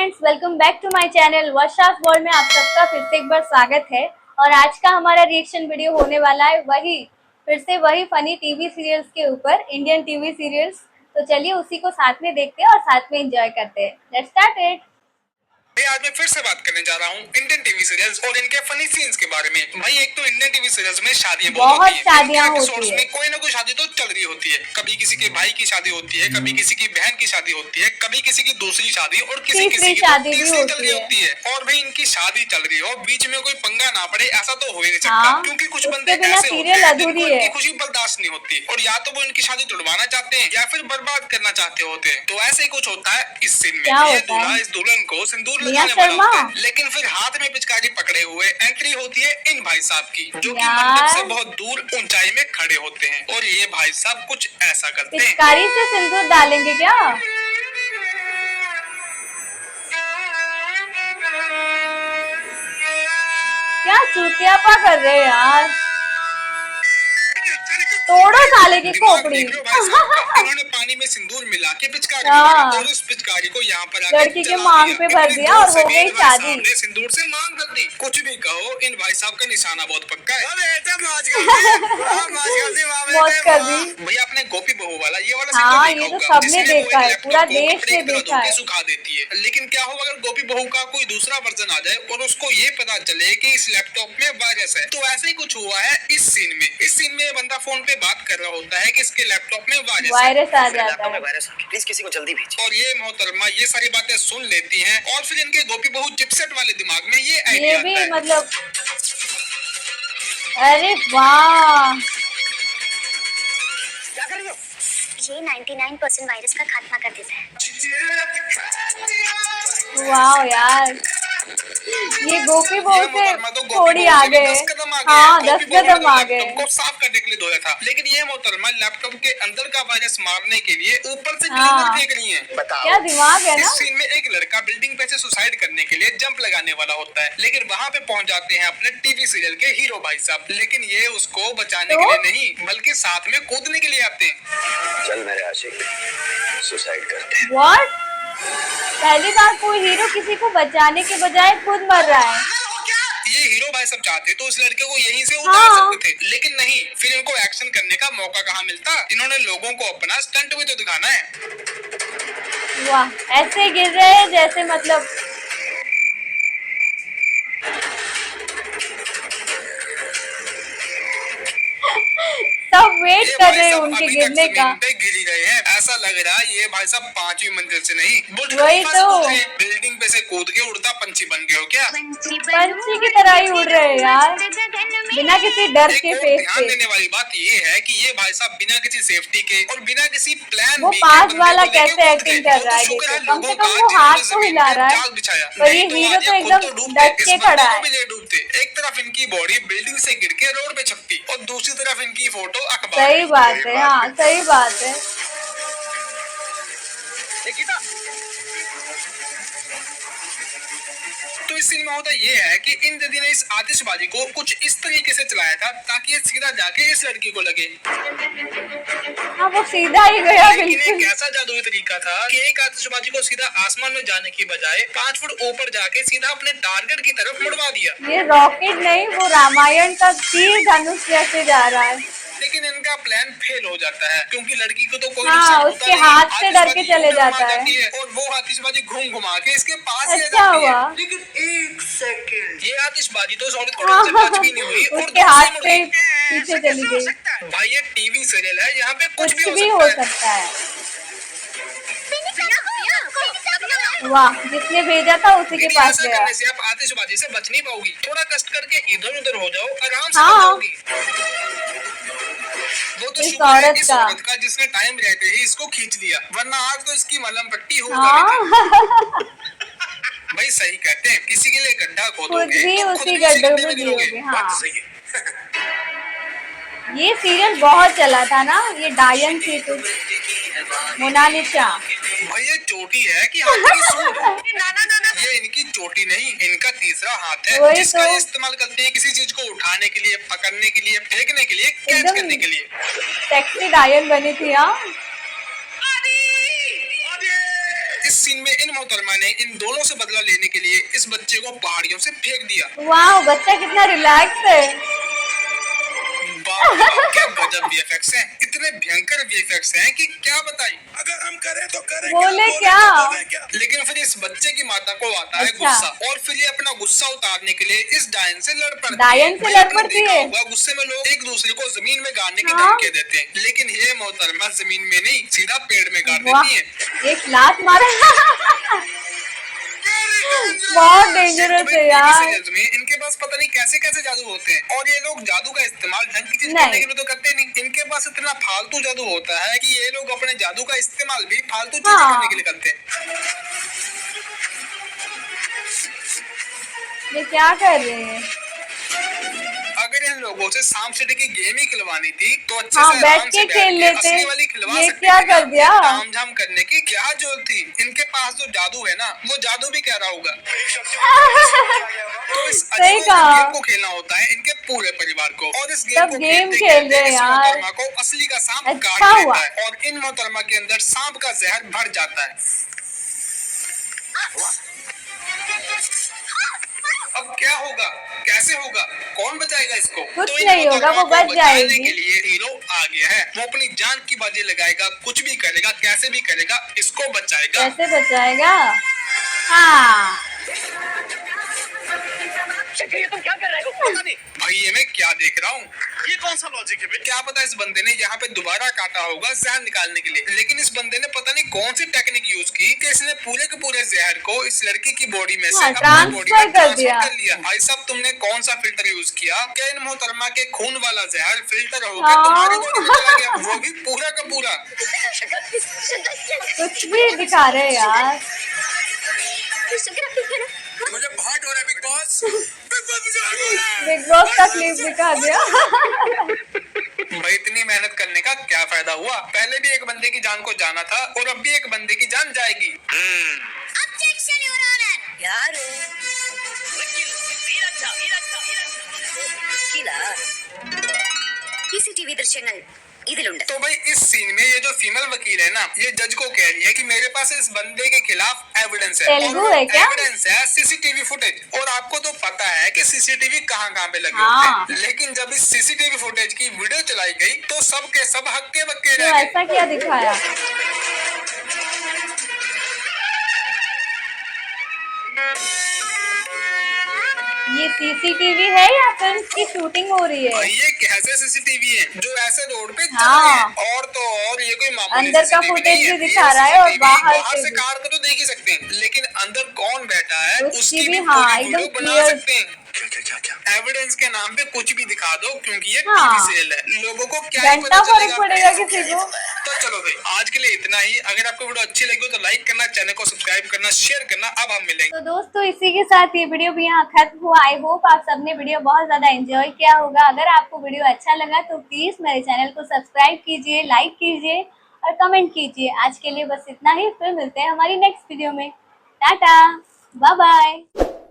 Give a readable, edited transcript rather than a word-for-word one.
Friends, welcome back to my channel वर्षास world में आप सबका फिर से एक बार स्वागत है। और आज का हमारा रिएक्शन वीडियो होने वाला है फिर से वही फनी टीवी सीरियल्स के ऊपर, इंडियन टीवी सीरियल्स। तो चलिए उसी को साथ में देखते हैं और साथ में एंजॉय करते हैं। Let's start it. आज मैं फिर से बात करने जा रहा हूँ इंडियन टीवी सीरियल्स और इनके फनी सीन्स के बारे में। भाई एक तो इंडियन टीवी सीरियल्स में शादियां बहुत शादियां होती है, में कोई ना कोई शादी तो चल रही होती है। कभी किसी के भाई की शादी होती है, कभी किसी की बहन की शादी होती है, कभी किसी की दूसरी शादी और किसी की शादी तीसरी चल रही होती है। और भाई इनकी शादी चल रही हो, बीच में कोई पंगा ना पड़े ऐसा तो हो ही नहीं सकता, क्योंकि कुछ बंदे ऐसे होते हैं जिनको इनकी खुशी बर्दाश्त नहीं होती और या तो वो इनकी शादी तोड़वाना चाहते हैं या फिर बर्बाद करना चाहते होते हैं। तो ऐसे ही कुछ होता है इस सीन में। ये दूल्हा इस दुल्हन को सिंदूर लगाने वाला होता है, लेकिन फिर हाथ में पिचकारी पकड़े हुए एंट्री होती है इन भाई साहब की, जो कि मंडप से बहुत दूर ऊंचाई में खड़े होते हैं। और ये भाई साहब कुछ ऐसा करते हैं। पिचकारी से सिंदूर डालेंगे क्या? क्या चूतियापा कर रहे हैं यार, तोड़ो साले की खोपड़ी। इन्होंने पानी में सिंदूर मिला के पिचकारी और उस पिचकारी को यहाँ पर लड़की के मांग पे भर दिया और हो गई शादी। सिंदूर से मांग भर दी। कुछ भी कहो, इन भाई साहब का निशाना बहुत पक्का है। मौज कर दी भैया अपने गोपी बहू वाला ये वाला हाँ, ये तो सबने देखा है, पूरा देश ने देखा है। सुखा देती है। लेकिन क्या हो अगर गोपी बहू का कोई दूसरा वर्जन आ जाए और उसको ये पता चले कि इस लैपटॉप में वायरस है। तो ऐसे ही कुछ हुआ है इस सीन में। इस सीन में बंदा फोन पे बात कर रहा होता है कि इसके लैपटॉप में वायरस आ जाता है। प्लीज किसी को जल्दी भेजिए। और ये मोहतरमा ये सारी बातें सुन लेती हैं और फिर इनके गोपी बहू चिपसेट वाले दिमाग में ये आइडिया आता है। मतलब अरे वाह, क्या कर रही हो? ये 99% वायरस का खात्मा कर देता है। वाह यार, ये गोपी बहू से थोड़ी आगे, हाँ 10 कदम आगे। को साफ करने के लिए धोया था, लेकिन ये मोहतरमा लैपटॉप के अंदर का वायरस मारने के लिए ऊपर से फेंक रही है। क्या दिमाग है ना। इस सीन में एक लड़का बिल्डिंग पे से सुसाइड करने के लिए जंप लगाने वाला होता है, लेकिन वहाँ पे पहुँच जाते हैं अपने टीवी सीरियल के हीरो भाई साहब। लेकिन ये उसको बचाने के लिए नहीं बल्कि साथ में कूदने के लिए आते हैं। चल मेरे आशिक सुसाइड करते हैं। What? पहली बार कोई हीरो किसी को बचाने के बजाय खुद मर रहा है। ये हीरो भाई सब चाहते तो इस लड़के को यहीं से उतार सकते थे, लेकिन नहीं। फिर इनको एक्शन करने का मौका कहाँ मिलता। इन्होंने लोगों को अपना स्टंट भी तो दिखाना है। वाह, ऐसे गिर रहे हैं जैसे मतलब सब वेट कर रहे हैं उनके गिरने का। गिर गए हैं, ऐसा लग रहा है ये भाई साहब 5वीं मंजिल से नहीं वही तो बिल्डिंग पे से कूद के उड़ता पंछी बन गए हो क्या? पंछी की तरह ही उड़ रहे हैं यार, बिना किसी डर के फेस पे। ध्यान देने वाली बात ये है कि ये भाई साहब बिना किसी सेफ्टी के और बिना किसी प्लान वो पास वाला कैसे एक्टिंग कर रहा है, कम से कम वो हाथ तो हिला रहा है, पर ये हीरो तो एकदम डट के खड़ा है। एक तरफ इनकी बॉडी बिल्डिंग से गिर के रोड पे छपती और दूसरी तरफ इनकी फोटो अखबार। सही बात है, हाँ सही बात है। तो इस सीन में होता ये है कि इन दीदी ने इस आतिशबाजी को कुछ इस तरीके से चलाया था ताकि ये सीधा जाके इस लड़की को लगे। हाँ वो सीधा ही गया बिल्कुल। एक ऐसा जादुई तरीका था कि एक आतिशबाजी को सीधा आसमान में जाने की बजाय 5 फुट ऊपर जाके सीधा अपने टारगेट की तरफ मुड़वा दिया। ये रॉकेट नहीं, वो रामायण का तीर धनुष जैसे जा रहा है। लेकिन इनका प्लान फेल हो जाता है क्योंकि लड़की को तो कोई उसके हाथ से डर के चले जाता है और वो आतिशबाजी घुमा के इसके पास ही अच्छा हुआ। लेकिन एक सेकंड ये आतिशबाजी तो टच भी नहीं हुई उसके हाथ से पीछे चली गई। भाई ये टीवी सीरियल है, यहाँ पे कुछ भी हो सकता है। वाह, जिसने भेजा था उसी के पास गया। करने से आप आतिशबाजी से बच नहीं पाओगी। थोड़ा कष्ट करके इधर उधर हो जाओ, आराम से जाओगी। वो तो इस औरत का जिसने टाइम रहते ही इसको खींच लिया, वरना आज तो इसकी मलहम पट्टी हो जाएगी। भाई सही कहते हैं, किसी के लिए गड्ढा खोदोगे तो उसी गड्ढे में गिरोगे। हाँ सही है। ये सीरियल बहुत चला था ना, ये डायन थी तो मोनालिसा। भाई ये चोटी है कि हाथ की सूंड? ये इनकी चोटी नहीं, इनका तीसरा हाथ है जिसका तो इस्तेमाल करते हैं किसी चीज को उठाने के लिए, पकड़ने के लिए, फेंकने के लिए, कैच करने के लिए। सेक्सी डायन बनी थी। इस सीन में इन मोहतरमा ने इन दोनों से बदला लेने के लिए इस बच्चे को पहाड़ियों से फेंक दिया। वाह, बच्चा कितना रिलैक्स है। क्या गजब वीएफएक्स हैं, इतने भयंकर वीएफएक्स हैं कि क्या बताएं। अगर हम करें तो करें, बोले क्या? लेकिन फिर इस बच्चे की माता को आता है गुस्सा, और फिर ये अपना गुस्सा उतारने के लिए इस डायन से लड़ पड़ती है। डायन से लड़ पड़ती है। गुस्से में लोग एक दूसरे को जमीन में गाड़ने की धमकी देते हैं, लेकिन ये मोहतरमा जमीन में नहीं, सीधा पेड़ में गाड़ देती है। एक लात मारे। बहुत डेंजरस है यार। इनके पास पता नहीं कैसे कैसे जादू होते हैं, और ये लोग जादू का इस्तेमाल ढंग की चीज करने के लिए तो करते नहीं। इनके पास इतना फालतू जादू होता है कि ये लोग अपने जादू का इस्तेमाल भी फालतू चीजें करने के लिए करते हैं। ये क्या कर रहे हैं? अगर इन लोगों से सांप सीढ़ी की गेम ही खिलवानी थी तो अच्छे हाँ, से बैठ आराम के से खेल लेते। असली वाली खिलवा ये सकते क्या थे। कर दिया? ताम झाम करने की क्या जरूरत थी? इनके पास जो जादू है ना, वो जादू भी कह रहा होगा। तो इस अजीब गेम को खेलना होता है इनके पूरे परिवार को, और इस गेम को खेल रहे इस यार। मोहतरमा को असली का सांप अच्छा काट लेता हुआ। है, और इन मोहतरमा के अंदर सांप का जहर भर जाता है। अब क्या होगा, कैसे होगा, कौन बचाएगा इसको? कुछ तो नहीं होगा, वो बच जाएगी। के लिए हीरो आ गया है। वो अपनी जान की बाजी लगाएगा, कुछ भी करेगा, कैसे भी करेगा, इसको बचाएगा। कैसे बचाएगा? हाँ, ये तुम क्या कर रहे हो? पता नहीं भाई, ये मैं क्या देख रहा हूँ, ये कौन सा लॉजिक है? क्या पता इस बंदे ने यहाँ पे दोबारा काटा होगा जहर निकालने के लिए, लेकिन इस बंदे ने पता नहीं कौन सी टेक्निक यूज की कि इसने पूरे के पूरे जहर को इस लड़की की बॉडी में से अपनी बॉडी में ट्रांसफर कर लिया। भाई साहब, तुमने कौन सा फिल्टर यूज किया? क्या इन मोहतरमा के खून वाला जहर फिल्टर होकर तुम्हारी बॉडी में चला गया, वो भी पूरा का पूरा? कुछ भी दिखा रहे हैं यार। मुझे बहुत हो रहा है बिग बॉस। बिग बॉस का क्लिप दिखा दिया। भाई, इतनी मेहनत करने का क्या फायदा हुआ? पहले भी एक बंदे की जान को जाना था, और अब भी एक बंदे की जान जाएगी। यार सीसीटीवी दृश्यങ്ങൾ ഇതിലുണ്ട്। तो भाई इस सीन में ये जो फीमेल वकील है ना, ये जज को कह रही है कि मेरे पास इस बंदे के खिलाफ एविडेंस है, तेलुगु है क्या? एविडेंस है सीसीटीवी फुटेज। और आपको तो पता है कि सीसीटीवी कहाँ पे लगे हाँ। होते हैं, लेकिन जब इस सीसीटीवी फुटेज की वीडियो चलाई गई तो सब के सब हक्के बक्के तो रह गए। ऐसा क्या दिखाया? ये सीसीटीवी है या फिल्म की शूटिंग हो रही है? ये कैसे सीसीटीवी है जो ऐसे रोड पे चल हाँ। रहे हैं? और तो और ये कोई मामूली अंदर का CCTV फुटेज नहीं है। भी दिखा रहा है, और ये बाहर CCTV से से भी। कार को तो देख ही सकते हैं, लेकिन अंदर कौन बैठा है उसकी उसकी भी, भी हाँ, पूरी एकदम वीडियो बना clear। सकते हैं। क्या एविडेंस के नाम पे कुछ भी दिखा दो, क्योंकि ये हाँ। टीवी सेल है, लोगों को क्या ही घंटा पता फर्क चलेगा। पड़ेगा किसी को? तो चलो भाई, आज के लिए इतना ही। अगर आपको वीडियो अच्छी लगी हो तो लाइक करना, चैनल को सब्सक्राइब करना, शेयर करना। अब हम मिलेंगे। तो दोस्तों, इसी के साथ ये वीडियो भी यहाँ खत्म हुआ। आई होप आप सबने वीडियो बहुत ज्यादा एंजॉय किया होगा। अगर आपको वीडियो अच्छा लगा तो प्लीज मेरे चैनल को सब्सक्राइब कीजिए, लाइक कीजिए और कमेंट कीजिए। आज के लिए बस इतना ही, फिर मिलते हैं हमारी नेक्स्ट वीडियो में। Tata, bye bye.